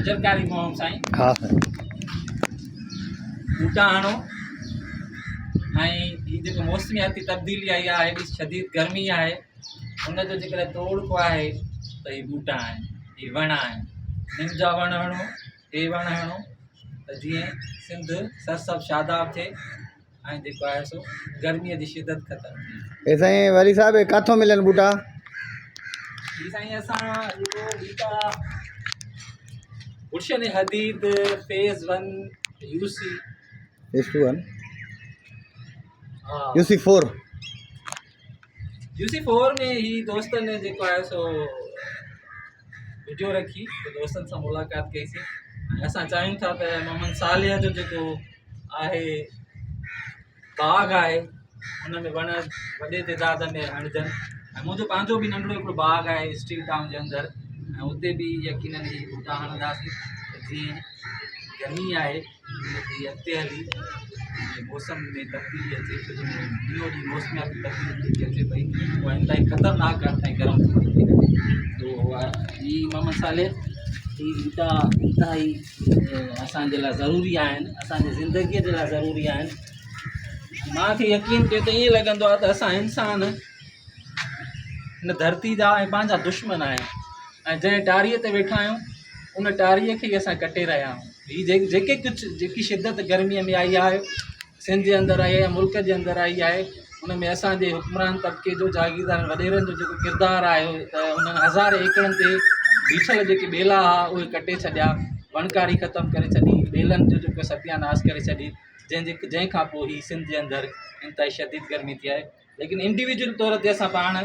जानकारी मोहम साईं हाँ बूटा आनो जो मौसमियाती तब्दीली आई है एडी शदीद गर्मी है उनजो जेकर तोड़ को है तो ये बूटा आहिनि ये वण आहिनि निम जा वण हणो हे वण हणो तो जीअं सिंध सरसब शादाब थे ऐं जेको आहे सो गर्मीअ जी शिदत ख़तमु थिए। साईं वली साहब किथों मिलन बूटा? जी साईं असां जेको बूटा गुलशन हदीद phase 1 UC S21 UC4 UC4 में ही दोस्तन ने जेको आहे सो वीडियो रखी तो दोस्तन सां मुलाक़ात कईसीं ऐं असां चाहियूं था त मोहम्मद सालिह जो जेको आहे बाग़ आहे हुन में वण वॾे तइदाद में हणजनि ऐं मुंहिंजो पंहिंजो बि नंढिड़ो हिकिड़ो बाग़ आहे स्टील टाउन जे अंदरि ऐं उते बि यकीनन ही बूटा हणंदासीं जीअं गर्मी आहे हुनजी अॻिते हली मौसम में तब्दीली अचे छो जो ॾींहों ॾींहुं मौसमियाती तब्दीली थी अचे पई उहा इंतहाई ख़तरनाक आहे ताईं गरम थी तो ही मोहम्मद सालिह ही बूटा इंतहाई असांजे लाइ ज़रूरी आहिनि असांजी ज़िंदगीअ जे लाइ ज़रूरी आहिनि। मूंखे यकीन कयो त ईअं लॻंदो आहे त असां इंसान हिन धरती जा ऐं पंहिंजा दुश्मन आहियूं ऐं जंहिं टारीअ ते वेठा आहियूं उन टारीअ खे ई असां कटे रहिया आहियूं। ही जेके कुझु जेकी शिदत गर्मीअ में आई आहे सिंध जे अंदरि आई आहे मुल्क जे अंदरि आई आहे उन में असांजे हुक्मरान तबिके जो जागीरदार वॾेरनि जो जेको किरदारु आहे त उन्हनि हज़ार एकड़नि ते बीठल जेके ॿेला हुआ उहे कटे छॾिया वणकारी ख़तमु करे छॾी ॿेलनि जो जेको सत्यानाश करे छॾी जंहिंखां पोइ ही सिंध जे अंदरि इंतहाई शदीद गर्मी थी आहे। लेकिन इंडिविजुअल तौर ते असां पाण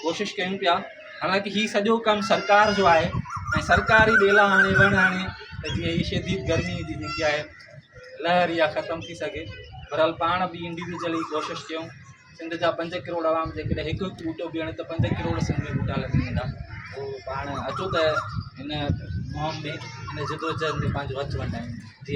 कोशिशि कयूं पिया हालांकि ही सॼो कमु सरकार जो आहे ऐं सरकार ई ॿेला हाणे वण हाणे त जीअं हीअ शदीद गर्मी जी जेकी आहे लहर इहा ख़तमु थी सघे। बहरहाल पाण बि इंडिविजुअली कोशिशि कयूं सिंध जा 5 करोड़ आवाम जेकॾहिं हिकु हिकु ॿूटो बि हणे त 5 करोड़ सिंध में ॿूटा लॻी वेंदा। पोइ पाण अचो त हिन मुहिम में हिन जदोजहद में पंहिंजो हथु वधायूं। जी